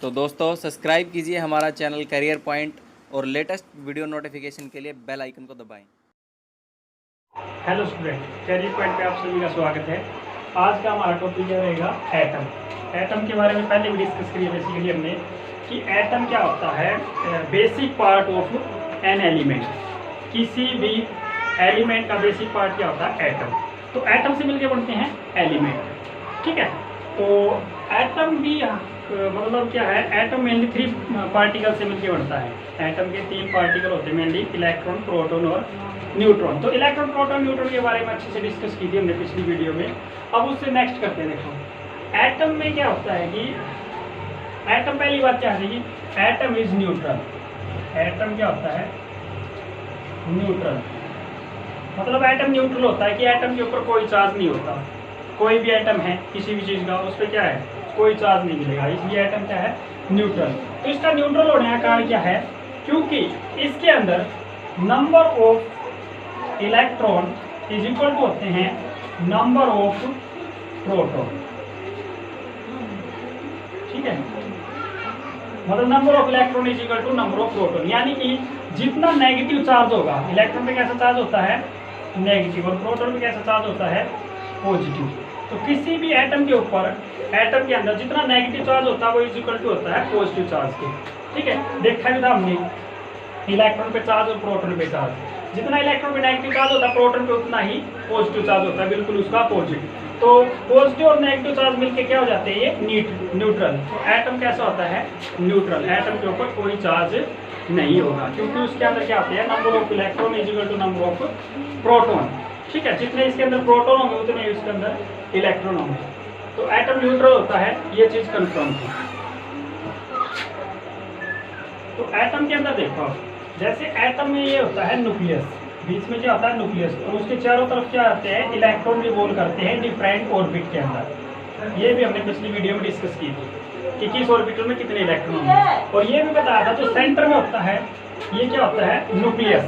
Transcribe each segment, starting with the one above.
तो दोस्तों सब्सक्राइब कीजिए हमारा चैनल करियर पॉइंट और लेटेस्ट वीडियो नोटिफिकेशन के लिए बेल आइकन को दबाएं। हेलो स्टूडेंट, कैरियर पॉइंट पे आप सभी का स्वागत है। आज का हमारा टॉपिक रहेगा एटम। एटम के बारे में पहले भी डिस्कस करिए बेसिकली हमने कि एटम क्या होता है। Basic part of an element, किसी भी एलिमेंट का बेसिक पार्ट क्या होता है, एटम। तो एटम से मिलके बनते हैं एलिमेंट, ठीक है। तो एटम भी मतलब क्या है, एटम मेनली 3 पार्टिकल से मिलकर बनता है। एटम के 3 पार्टिकल होते हैं मेनली, इलेक्ट्रॉन, प्रोटॉन और न्यूट्रॉन। तो इलेक्ट्रॉन, प्रोटॉन, न्यूट्रॉन के बारे में अच्छे से डिस्कस की थी हमने पिछली वीडियो में। अब उससे नेक्स्ट करते हैं। देखो एटम में क्या होता है कि एटम, पहली बात क्या है कि एटम इज न्यूट्रल। एटम क्या होता है, न्यूट्रल। मतलब एटम न्यूट्रल होता है कि एटम के ऊपर कोई चार्ज नहीं होता। कोई भी एटम है किसी भी चीज़ का, उस पर क्या है, कोई चार्ज नहीं मिलेगा, इसलिए एटम क्या है, न्यूट्रल। तो इसका न्यूट्रल होने का कारण क्या है, क्योंकि इसके अंदर number of electron is equal to होते हैं नंबर ऑफ प्रोटॉन, ठीक है। मतलब number of electron is equal to number of proton, यानी कि जितना नेगेटिव चार्ज होगा, इलेक्ट्रॉन पे कैसा चार्ज होता है, नेगेटिव, और प्रोटॉन पे कैसा चार्ज होता है, पॉजिटिव। तो किसी भी एटम के ऊपर, एटम के अंदर जितना नेगेटिव चार्ज होता है वो इज इक्वल टू होता है पॉजिटिव चार्ज के, ठीक है। देखा भी था हमने इलेक्ट्रॉन पे चार्ज और प्रोटॉन पे चार्ज। जितना इलेक्ट्रॉन पे नेगेटिव चार्ज होता है प्रोटॉन पे उतना ही पॉजिटिव चार्ज होता है, बिल्कुल उसका अपोजिट। तो पॉजिटिव और नेगेटिव चार्ज मिलके क्या हो जाते हैं, ये न्यूट्रल। तो एटम कैसा होता है, न्यूट्रल। एटम के ऊपर कोई चार्ज नहीं होगा, क्योंकि उसके अंदर क्या होते हैं, number of electron is equal to number of proton, ठीक है। जितने इसके अंदर प्रोटॉन होंगे उतने ही इसके अंदर इलेक्ट्रॉन होंगे। तो एटम न्यूट्रल होता है, ये चीज कंफर्म थी। तो एटम के अंदर देखो, जैसे एटम में ये होता है न्यूक्लियस, बीच में क्या होता है, न्यूक्लियस, और उसके चारों तरफ क्या आते हैं, इलेक्ट्रॉन रिवॉल्व करते हैं डिफरेंट ऑर्बिट के अंदर। ये भी हमने पिछली वीडियो में डिस्कस की थी कि किस ऑर्बिटल में कितने इलेक्ट्रॉन होंगे। और ये भी बताया था जो सेंटर में होता है, ये क्या होता है, न्यूक्लियस।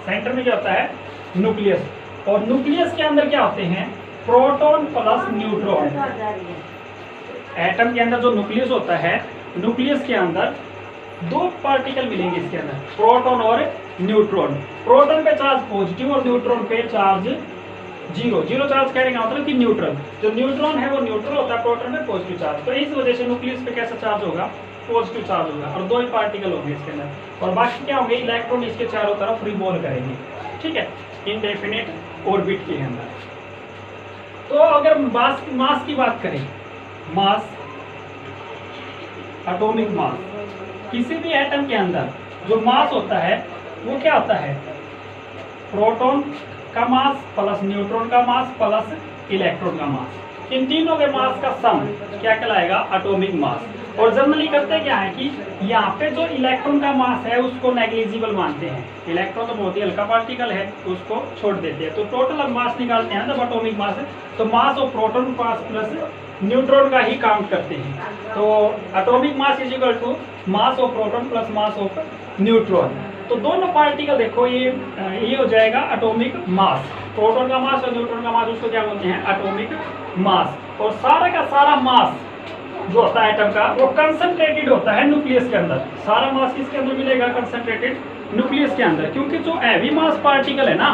सेंटर में क्या होता है, न्यूक्लियस। और न्यूक्लियस के अंदर क्या होते हैं, प्रोटॉन प्लस न्यूट्रॉन। एटम के अंदर जो न्यूक्लियस होता है, न्यूक्लियस के अंदर 2 पार्टिकल मिलेंगे इसके अंदर, प्रोटॉन और न्यूट्रॉन। प्रोटॉन पे चार्ज पॉजिटिव और न्यूट्रॉन पे चार्ज जीरो। जीरो चार्ज कहने का मतलब कि न्यूट्रल। जो न्यूट्रॉन है वो न्यूट्रल होता है, प्रोटॉन में पॉजिटिव चार्ज। तो इस वजह से न्यूक्लियस पे कैसा चार्ज होगा, पॉजिटिव चार्ज होगा, और 2 ही पार्टिकल होंगे इसके अंदर। और बाकी क्या होंगे, इलेक्ट्रॉन इसके चारों तरफ रिवॉल्व करेंगे, ठीक है, इनडेफिनिट ऑर्बिट के अंदर। तो अगर मास की बात करें, मास, एटॉमिक मास, किसी भी एटम के अंदर जो मास होता है वो क्या होता है, प्रोटॉन का मास प्लस न्यूट्रॉन का मास प्लस इलेक्ट्रॉन का मास। इन तीनों के मास का सम क्या कहलाएगा, एटॉमिक मास। और जनरली करते क्या है कि यहाँ पे जो इलेक्ट्रॉन का मास है उसको नेग्लिजिबल मानते हैं। इलेक्ट्रॉन तो बहुत ही हल्का पार्टिकल है, उसको छोड़ देते हैं। तो टोटल मास निकालते हैं जब एटॉमिक मास है, तो mass of proton mass plus neutron का ही काउंट करते हैं। तो atomic mass is equal to mass of proton plus mass of neutron. तो दोनों पार्टिकल देखो, ये हो जाएगा एटॉमिक मास। प्रोटॉन का मास और न्यूट्रॉन का मास, उसको क्या बोलते हैं, एटॉमिक मास। और सारा का सारा मास जो होता है एटम का, वो कंसंट्रेटेड होता है न्यूक्लियस के अंदर। सारा मास किसके अंदर मिलेगा, कंसंट्रेटेड न्यूक्लियस के अंदर। क्योंकि जो हैवी मास पार्टिकल है ना,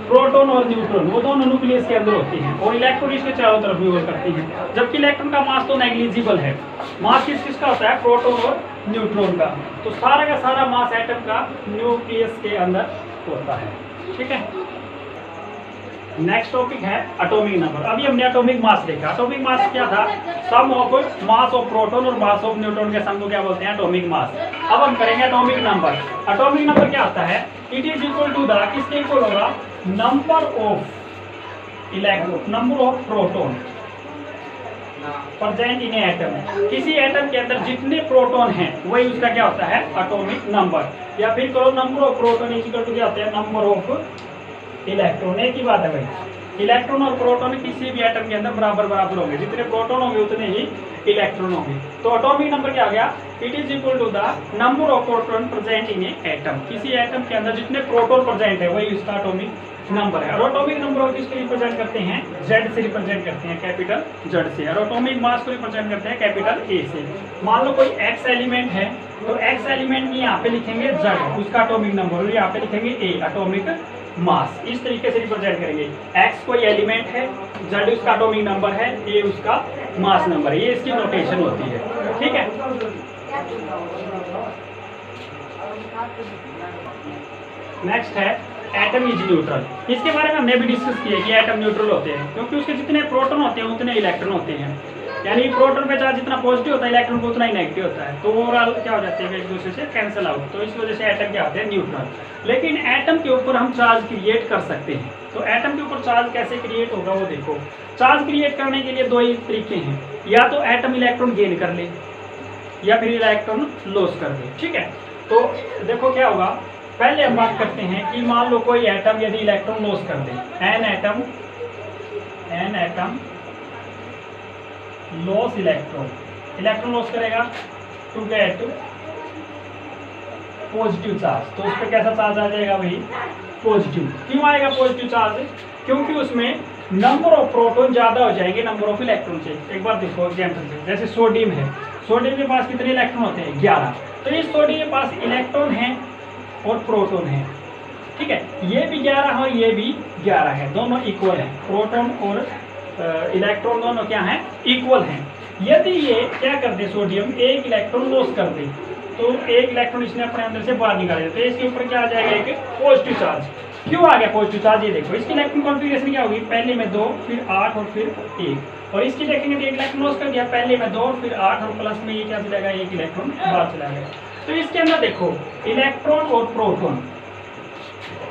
प्रोटॉन और न्यूट्रॉन, वो दोनों न्यूक्लियस के अंदर होते हैं और इलेक्ट्रॉन इसके चारों तरफ रिवॉल्व करती हैं। जबकि इलेक्ट्रॉन का मास तो नेग्लिजिबल है। मास किसका होता है, प्रोटॉन और न्यूट्रॉन का। तो सारा का सारा मास एटम का न्यूक्लियस के अंदर होता है, ठीक है। नेक्स्ट टॉपिक है एटॉमिक नंबर। अभी हमने एटॉमिक मास देखा। एटॉमिक मास क्या था, सम ऑफ मास ऑफ प्रोटॉन और मास ऑफ न्यूट्रॉन के सम को क्या बोलते हैं, एटॉमिक मास। अब हम करेंगे एटॉमिक नंबर। एटॉमिक नंबर क्या आता है, it is equal to the, किसके इक्वल होगा, number of electron, number of proton present in atom. किसी एटम के अंदर जितने प्रोटॉन हैं वही उसका क्या होता है, एटॉमिक नंबर। या फिर करो number of proton is equal to क्या होता है, नंबर ऑफ इलेक्ट्रॉन। एक ही बात है भाई, इलेक्ट्रॉन और प्रोटॉन किसी भी एटम के अंदर बराबर बराबर होंगे। जितने प्रोटॉन होंगे उतने ही इलेक्ट्रॉन होंगे। तो एटॉमिक नंबर क्या आ गया, it is equal to the number of proton present in a atom. किसी एटम के अंदर जितने प्रोटॉन प्रेजेंट है वही उसका एटॉमिक नंबर है। और एटॉमिक नंबर को किसको रिप्रेजेंट करते हैं? Z से रिप्रेजेंट करते हैं, कैपिटल Z से। और एटॉमिक मास को रिप्रेजेंट करते हैं कैपिटल A से। मान लो कोई X एलिमेंट है तो X एलिमेंट की यहाँ पे लिखेंगे Z, उसका एटॉमिक नंबर, और यहाँ पे लिखेंगे A, एटॉमिक मास। इस तरीके से रिप्रेजेंट करेंगे। X कोई एलिमेंट है, Z उसका एटॉमिक नंबर है, A उसका मास नंबर है। ये इसकी नोटेशन होती है, ठीक है। नेक्स्ट है एटम इज न्यूट्रल। इसके बारे में हमने भी डिस्कस किया कि एटम न्यूट्रल होते हैं क्योंकि उसके जितने प्रोटॉन होते हैं उतने इलेक्ट्रॉन होते हैं। यानी प्रोटॉन पे चार्ज जितना पॉजिटिव होता है इलेक्ट्रॉन को उतना ही नेगेटिव होता है, तो ओवरऑल क्या हो जाते हैं एक दूसरे से कैंसिल आउट। तो इस वजह से एटम क्या होते हैं? न्यूट्रल। लेकिन एटम के ऊपर हम चार्ज क्रिएट कर सकते हैं। तो एटम के ऊपर चार्ज कैसे क्रिएट होगा वो देखो। चार्ज क्रिएट करने के लिए दो ही तरीके हैं, या तो एटम इलेक्ट्रॉन गेन कर ले या फिर इलेक्ट्रॉन लॉस कर दे, ठीक है। तो देखो क्या होगा, पहले हम बात करते हैं कि मान लो कोई एटम यदि इलेक्ट्रॉन लॉस कर दे, an atom loss electron loss करेगा टू गेट पॉजिटिव चार्ज। तो उस पर कैसा चार्ज आ जाएगा? वही पॉजिटिव। क्यों आएगा पॉजिटिव चार्ज? क्योंकि उसमें नंबर ऑफ प्रोटॉन ज्यादा हो जाएंगे नंबर ऑफ इलेक्ट्रॉन से। एक बार देखो एग्जाम्पल से, जैसे सोडियम है, सोडियम के पास कितने इलेक्ट्रॉन होते हैं? 11। तो इस सोडियम के पास इलेक्ट्रॉन है और प्रोटॉन है, ठीक है। ये भी 11 है और ये भी 11 है, दोनों इक्वल है। प्रोटॉन और इलेक्ट्रॉन दोनों क्या हैं? इक्वल हैं। यदि ये क्या कर दे, सोडियम एक इलेक्ट्रॉन लॉस कर दे, तो एक इलेक्ट्रॉन इसने अपने अंदर से बाहर निकाल दिया, तो इसके ऊपर क्या आ जाएगा? एक पॉजिटिव चार्ज। क्यों आ गया पॉजिटिव चार्ज? ये देखो इसकी इलेक्ट्रॉन कॉन्फिगरेशन क्या होगी? पहले में 2, फिर 8 और फिर 1। और इसकी देखेंगे तो एक इलेक्ट्रॉन लॉस कर दिया, पहले में 2 और फिर 8 और प्लस में ये क्या चला गया? एक इलेक्ट्रॉन बाहर चला गया। तो इसके अंदर देखो इलेक्ट्रॉन और प्रोटॉन,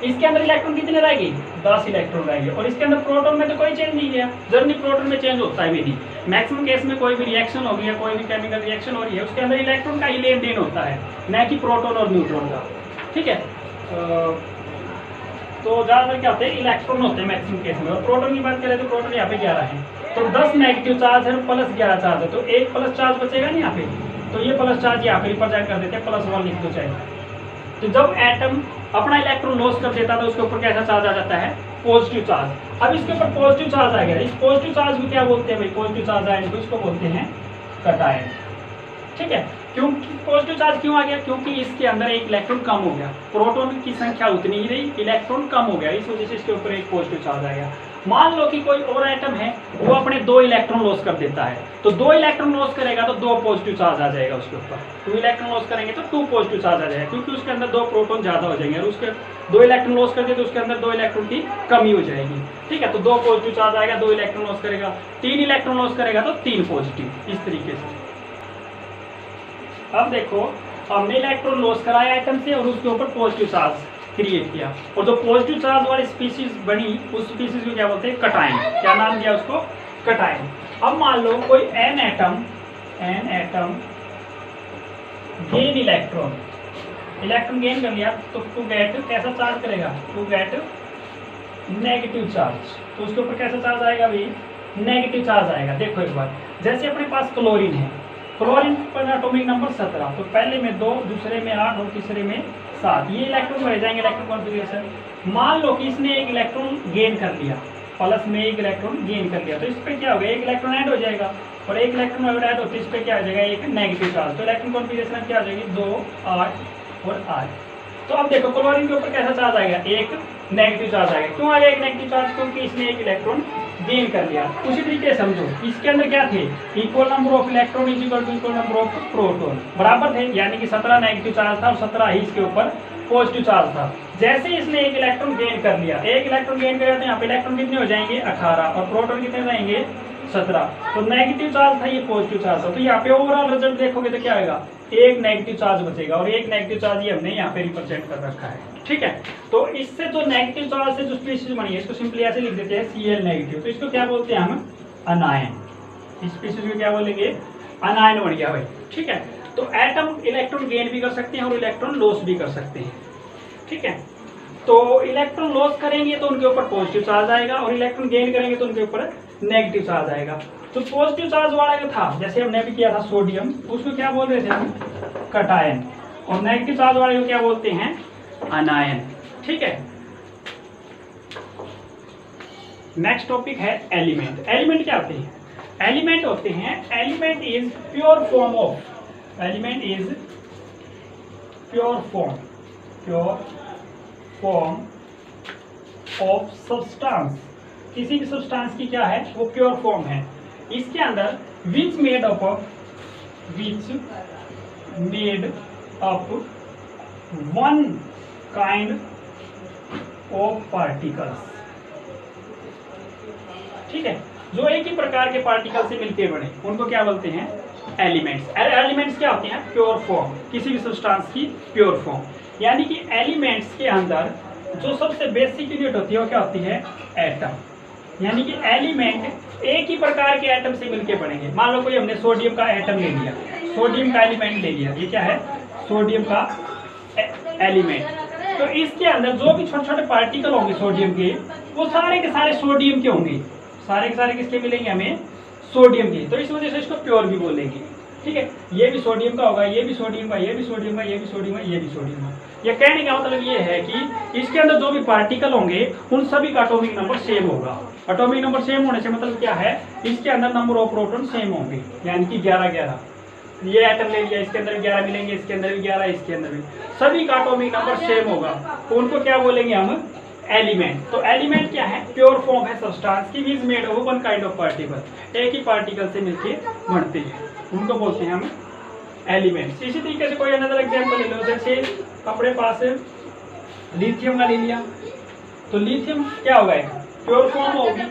इसके अंदर इलेक्ट्रॉन कितने रहेंगे? 10 इलेक्ट्रॉन रहेंगे। और इसके अंदर प्रोटॉन में तो कोई चेंज नहीं गया, जर्नी प्रोटॉन में चेंज होता है भी नहीं। मैक्सिमम केस में कोई भी रिएक्शन होगी या कोई भी केमिकल रिएक्शन हो रही है उसके अंदर इलेक्ट्रॉन का ही लेन देन होता है, न कि प्रोटॉन और न्यूट्रॉन का, ठीक है। तो ज़्यादातर क्या होते हैं? इलेक्ट्रॉन होते हैं मैक्सिमम केस में। और प्रोटॉन की बात करें तो प्रोटॉन यहाँ पे 11 है, तो 10 नेगेटिव चार्ज है प्लस 11 चार्ज है, तो एक प्लस चार्ज बचेगा नहीं यहाँ पे, तो ये प्लस चार्ज यहाँ पे रिप्रेजेंट कर देते हैं, +1 लिख दो चाहे। तो जब एटम अपना इलेक्ट्रॉन लॉस कर देता है तो उसके ऊपर कैसा चार्ज आ जाता है? Positive charge. अब इसके ऊपर पॉजिटिव चार्ज आ गया, इस पॉजिटिव चार्ज को क्या बोलते हैं भाई? पॉजिटिव चार्ज आयन को इसको बोलते हैं कटायन, ठीक है। क्योंकि पॉजिटिव चार्ज क्यों आ गया? क्योंकि इसके अंदर एक इलेक्ट्रॉन कम हो गया, प्रोटॉन की संख्या उतनी ही रही, इलेक्ट्रॉन कम हो गया, इस वजह से इसके ऊपर एक पॉजिटिव चार्ज आ गया। मान लो कि कोई और एटम है वो अपने 2 इलेक्ट्रॉन लॉस कर देता है, तो 2 इलेक्ट्रॉन लॉस करेगा तो 2 पॉजिटिव चार्ज आ जाएगा उसके ऊपर। 2 इलेक्ट्रॉन लॉस करेंगे तो 2 पॉजिटिव चार्ज आ जाएगा, क्योंकि उसके अंदर 2 प्रोटॉन ज्यादा हो जाएंगे। और उसके 2 इलेक्ट्रॉन लॉस कर दे तो उसके अंदर 2 इलेक्ट्रॉन की कमी हो जाएगी, ठीक है। तो 2 पॉजिटिव चार्ज आएगा, 2 इलेक्ट्रॉन लॉस करेगा, 3 इलेक्ट्रॉन लॉस करेगा तो 3 पॉजिटिव, इस तरीके से। अब देखो हमने इलेक्ट्रॉन लॉस कराया एटम से और उसके ऊपर पॉजिटिव चार्ज क्रिएट किया, और जो पॉजिटिव चार्ज वाली स्पीशीज बनी उस स्पीशीज को क्या बोलते हैं? कटायन। क्या नाम दिया उसको? कटायन। अब मान लो कोई an atom gain electron gain कर लिया, तो टू गेट कैसा चार्ज करेगा? To get negative charge. तो उसके ऊपर कैसा चार्ज आएगा भाई? नेगेटिव चार्ज आएगा। देखो एक बार, जैसे अपने पास क्लोरीन है, क्लोरीन पर एटॉमिक नंबर 17, तो पहले में 2, दूसरे में 8 और तीसरे में 7, ये इलेक्ट्रॉन रह जाएंगे इलेक्ट्रॉन कॉन्फिगरेशन। मान लो कि इसने एक इलेक्ट्रॉन गेन कर लिया, प्लस में एक इलेक्ट्रॉन गेन कर लिया, तो इस पर क्या होगा? एक इलेक्ट्रॉन ऐड हो जाएगा, और एक इलेक्ट्रॉन ऐड होते इस पर क्या हो जाएगा? एक नेगेटिव चार्ज। तो इलेक्ट्रॉन कॉन्फिगरेशन क्या हो जाएगी? 2, 8 और 8। तो अब देखो क्लोरीन के ऊपर कैसा चार्ज आएगा? एक नेगेटिव चार्ज आएगा। क्यों आ गया एक नेगेटिव चार्ज? क्योंकि इसने एक इलेक्ट्रॉन गेन कर लिया। उसी तरीके से समझो, इसके अंदर क्या थे? Equal number of electron is equal to equal number of proton, बराबर थे, यानी कि 17 नेगेटिव चार्ज था और 17 ही इसके ऊपर पॉजिटिव चार्ज था। जैसे इसने एक इलेक्ट्रॉन गेन कर लिया, एक इलेक्ट्रॉन गेन कर, तो यहाँ पे इलेक्ट्रॉन कितने हो जाएंगे? 18, और प्रोटॉन कितने रहेंगे? 17। तो नेगेटिव चार्ज था, ये पॉजिटिव चार्ज था। तो यहाँ पे ओवरऑल रिजल्ट देखोगे तो क्या आएगा? एक नेगेटिव चार्ज बचेगा, और एक नेगेटिव चार्ज ये हमने यहाँ पे रिप्रेजेंट कर रखा है, ठीक है। तो इससे जो नेगेटिव चार्ज से जो स्पीशीज बनी है, इसको सिंपली ऐसे लिख देते हैं Cl नेगेटिव। तो इसको क्या बोलते हैं हम? अनायन। इस स्पीशीज को क्या बोलेंगे? अनायन बन गया भाई, ठीक है। तो एटम इलेक्ट्रॉन गेन भी कर सकते हैं और इलेक्ट्रॉन लॉस भी कर सकते हैं, ठीक है। तो इलेक्ट्रॉन लॉस करेंगे तो उनके ऊपर पॉजिटिव चार्ज आएगा, और इलेक्ट्रॉन गेन करेंगे तो उनके ऊपर नेगेटिव चार्ज आएगा। तो पॉजिटिव चार्ज वाला जो था, जैसे हमने अभी किया था सोडियम, उसको क्या बोल रहे थे हम? कटायन। और नेगेटिव चार्ज वाले को क्या बोलते हैं? अनायन, ठीक है। नेक्स्ट टॉपिक है एलिमेंट। एलिमेंट क्या होते हैं? एलिमेंट होते हैं, element is pure form of, element is pure form of substance. किसी भी सब्सटेंस की क्या है? वो प्योर फॉर्म है। इसके अंदर विच made up one kind of particles. ठीक है, जो एक ही प्रकार के पार्टिकल से मिलके बने उनको क्या बोलते हैं? एलिमेंट्स। एलिमेंट्स क्या होते हैं? प्योर फॉर्म, किसी भी सब्सटेंस की प्योर फॉर्म। यानी कि एलिमेंट्स के अंदर जो सबसे बेसिक यूनिट होती है वो क्या होती है? एटम। यानी कि एलिमेंट एक ही प्रकार के एटम से मिलके बनेंगे। मान लो कोई हमने सोडियम का एटम ले लिया, सोडियम का एलिमेंट ले लिया, ये क्या है? सोडियम का एलिमेंट। तो इसके अंदर जो भी छोटे छोटे पार्टिकल होंगे सोडियम के, वो सारे के सारे सोडियम के होंगे। सारे के सारे किसके मिलेंगे? हमें सोडियम के। तो इस वजह से इसको प्योर भी बोलेंगे। ठीक है, ये भी सोडियम का होगा, ये भी सोडियम का, ये भी सोडियम का, ये भी सोडियम का, ये भी सोडियम का। ये कहने का मतलब ये है कि इसके अंदर जो भी पार्टिकल होंगे उन सभी का एटॉमिक नंबर सेम होगा। एटॉमिक नंबर सेम होने से मतलब क्या है? इसके अंदर नंबर ऑफ प्रोटॉन सेम होंगे, यानी कि 11-11। ये एटम ले लिया, इसके अंदर 11 मिलेंगे, इसके अंदर भी 11, इसके अंदर भी, सभी का एटॉमिक नंबर सेम होगा। तो उनको क्या बोलेंगे हम? एलिमेंट। तो एलिमेंट क्या है? प्योर फॉर्म है सब्सटेंस की, is made of one kind of particle. एक ही पार्टिकल से मिलके बनते हैं, उनको बोलते हैं हम एलिमेंट्स। इसी तरीके से कोई अनदर एग्जांपल ले लो, जैसे अपने पास लिथियम का ले लिया, तो लिथियम क्या होगा? प्योर फॉर्म होगी।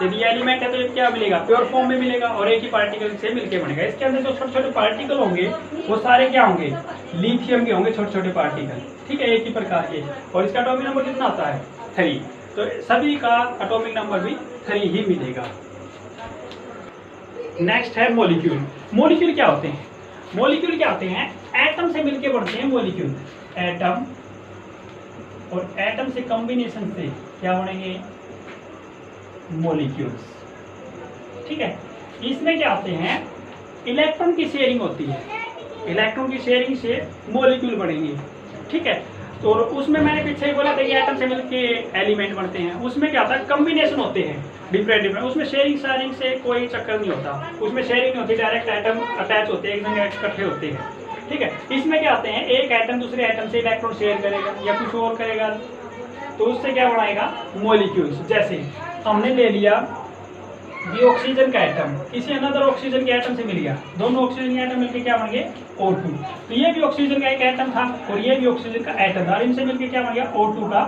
यदि एलिमेंट है तो ये क्या मिलेगा? प्योर फॉर्म में मिलेगा और एक ही पार्टिकल से मिलके बनेगा। इसके अंदर जो छोटे छोटे पार्टिकल होंगे वो सारे क्या होंगे? लिथियम के होंगे, छोटे छोटे पार्टिकल। ठीक है, एक ही प्रकार के। और इसका एटॉमिक नंबर कितना आता है? 3। तो सभी का एटॉमिक नंबर भी 3 ही मिलेगा। नेक्स्ट है मॉलिक्यूल। मॉलिक्यूल क्या होते हैं? मॉलिक्यूल क्या होते हैं? एटम से मिलके बनते हैं मॉलिक्यूल। एटम और एटम से कॉम्बिनेशन से क्या बनेंगे? मॉलिक्यूल्स। ठीक है, इसमें क्या होते हैं? इलेक्ट्रॉन की शेयरिंग होती है, इलेक्ट्रॉन की शेयरिंग से मॉलिक्यूल बनेंगे। ठीक है, तो उसमें मैंने पीछे ही बोला था कि एटम से मिलके एलिमेंट बनते हैं। उसमें क्या होता है? कॉम्बिनेशन होते हैं डिफरेंट डिफरेंट। उसमें शेयरिंग से कोई चक्कर नहीं होता, उसमें शेयरिंग नहीं होती, डायरेक्ट एटम अटैच होते हैं, एक जगह इकट्ठे होते हैं। ठीक है, इसमें क्या होते हैं? एक एटम दूसरे एटम से इलेक्ट्रॉन शेयर करेगा या कुछ और करेगा, तो उससे क्या बनाएगा? मॉलिक्यूल्स। जैसे हमने ले लिया ये ऑक्सीजन का एटम, किसी अनदर ऑक्सीजन के एटम से मिल गया, दोनों ऑक्सीजन के एटम मिलकर क्या बन गए? O2। तो ये भी ऑक्सीजन का एक एटम था और ये भी ऑक्सीजन का एटम था, इनसे मिलकर क्या बन गया? O2 का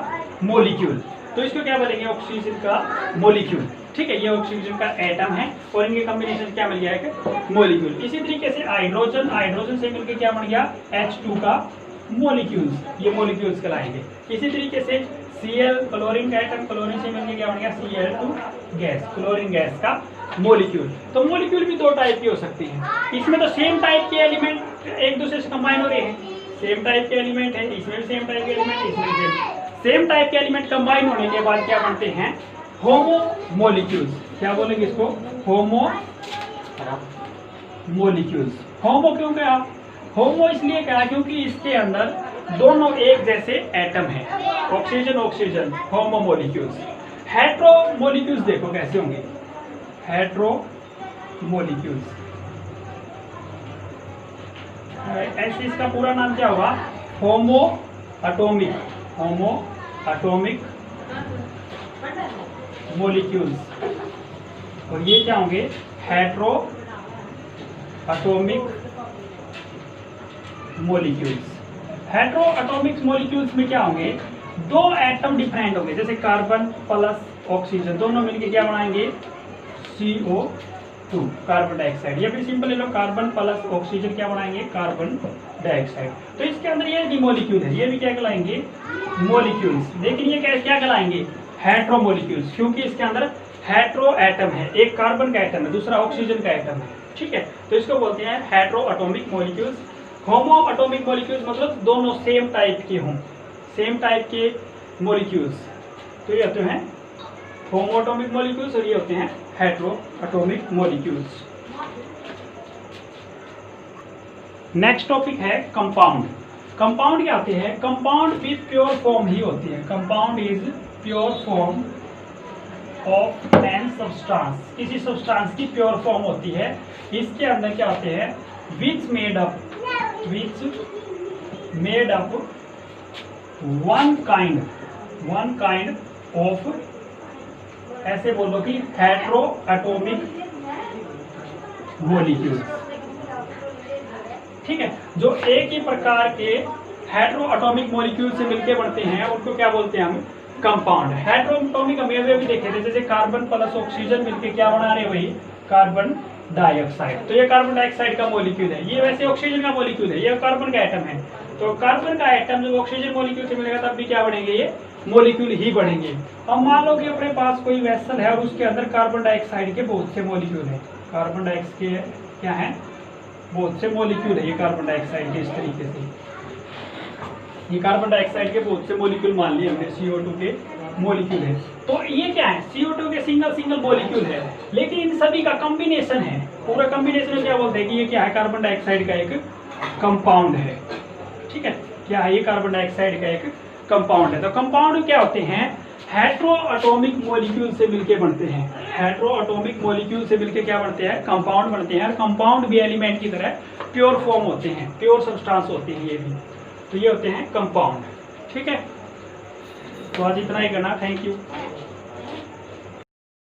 मॉलिक्यूल। तो इसको क्या बोलेंगे? ऑक्सीजन का मॉलिक्यूल। ठीक है, ये ऑक्सीजन का एटम है और इनके कॉम्बिनेशन क्या मिल गया? एक मॉलिक्यूल। इसी तरीके से हाइड्रोजन, हाइड्रोजन से मिलकर क्या बन गया? H2 का मॉलिक्यूल्स, ये मॉलिक्यूल्स कहलाएंगे। इसी तरीके से Cl, क्लोरीन का एटम, क्लोरीन से मिलकर क्या बन गया? Cl2 गैस, क्लोरीन गैस का मॉलिक्यूल। तो मॉलिक्यूल भी 2 टाइप की हो सकती है। इसमें तो सेम टाइप के एलिमेंट एक दूसरे से कंबाइन हो रहे हैं, सेम टाइप के एलिमेंट है, इसमें भी सेम टाइप के एलिमेंट, इसमें भी सेम टाइप के एलिमेंट कंबाइन होने के बाद क्या बनते हैं? होमो मॉलिक्यूल्स। क्या बोलेंगे इसको? होमो मॉलिक्यूल्स। होमो क्यों कहा? होमो इसलिए कहा क्योंकि इसके अंदर दोनों एक जैसे एटम है, ऑक्सीजन ऑक्सीजन, होमो मॉलिक्यूल्स। हेट्रो मॉलिक्यूल्स देखो कैसे होंगे? हेट्रो मॉलिक्यूल्स, ऐसे इसका पूरा नाम क्या होगा? होमो एटॉमिक, होमो एटॉमिक मॉलिक्यूल्स। और ये क्या होंगे? Hetero atomic molecules. Hetero atomic molecules में क्या होंगे? 2 एटम डिफरेंट होंगे, जैसे कार्बन प्लस ऑक्सीजन, दोनों मिलकर क्या बनाएंगे? CO2, carbon dioxide. या फिर सिंपल ले लो, कार्बन प्लस ऑक्सीजन क्या बनाएंगे? Carbon dioxide. तो इसके अंदर ये भी मॉलिक्यूल है, ये भी क्या कहलाएंगे? मॉलिक्यूल्स। लेकिन ये क्या कहलाएंगे? हेट्रो मॉलिक्यूल्स, क्योंकि इसके अंदर हेट्रो एटम है, एक कार्बन का एटम है, दूसरा ऑक्सीजन का एटम है। ठीक है, तो इसको बोलते हैं हेट्रो एटॉमिक मॉलिक्यूल्स। होमो एटॉमिक मॉलिक्यूल्स मतलब दोनों सेम टाइप के हों, सेम टाइप के मॉलिक्यूल्स, तो ये होते हैं होमो एटॉमिक मॉलिक्यूल्स और ये होते हैं heteroatomic molecules. Next topic है कंपाउंड। कंपाउंड क्या होते हैं? कंपाउंड विद प्योर फॉर्म ही होती है। Compound is pure form of an substance, किसी सब्सटेंस की प्योर फॉर्म होती है, इसके अंदर क्या होते हैं, which made up one kind of, ऐसे बोलो कि हेट्रो एटॉमिक मॉलिक्यूल। ठीक है, जो एक ही प्रकार के हेट्रो एटॉमिक मॉलिक्यूल से मिलके बनते हैं उनको क्या बोलते हैं हम, कंपाउंड। हेट्रो एटॉमिक हम भी देखे थे, जैसे कार्बन प्लस ऑक्सीजन मिलके क्या बना रहे, वही कार्बन डाइऑक्साइड। तो ये कार्बन डाइऑक्साइड का मॉलिक्यूल है, ये वैसे ऑक्सीजन का मॉलिक्यूल है, ये कार्बन का एटम है। तो कार्बन का एटम जब ऑक्सीजन मॉलिक्यूल से मिलेगा तब भी क्या बनेंगे, ये मॉलिक्यूल ही बनेंगे। अब मान लो कि अपने पास कोई वेसल है और उसके अंदर कार्बन डाइऑक्साइड के बहुत से मॉलिक्यूल है, कार्बन डाइऑक्साइड के क्या है, बहुत से मॉलिक्यूल है ये कार्बन डाइऑक्साइड के, इस तरीके से ये कार्बन डाइऑक्साइड के बहुत से मॉलिक्यूल मान लिए हमने, CO2 के मॉलिक्यूल है। तो ये क्या है, CO2 के सिंगल मॉलिक्यूल है, लेकिन इन सभी का कॉम्बिनेशन है, पूरा कॉम्बिनेशन में क्या बोलते हैं कि ये क्या है, कार्बन डाइऑक्साइड का एक कंपाउंड है। ठीक है, क्या है, ये कार्बन डाइऑक्साइड का एक कंपाउंड है। तो कंपाउंड क्या होते हैं, हेट्रो एटॉमिक मॉलिक्यूल से मिलके बनते हैं, हेट्रो एटॉमिक मॉलिक्यूल से मिलके क्या बनते हैं, कंपाउंड बनते हैं। और कंपाउंड भी एलिमेंट की तरह प्योर फॉर्म होते हैं, प्योर सब्सटेंस होते हैं ये भी, तो ये होते हैं कंपाउंड। ठीक है, तो आज इतना ही करना, थैंक यू।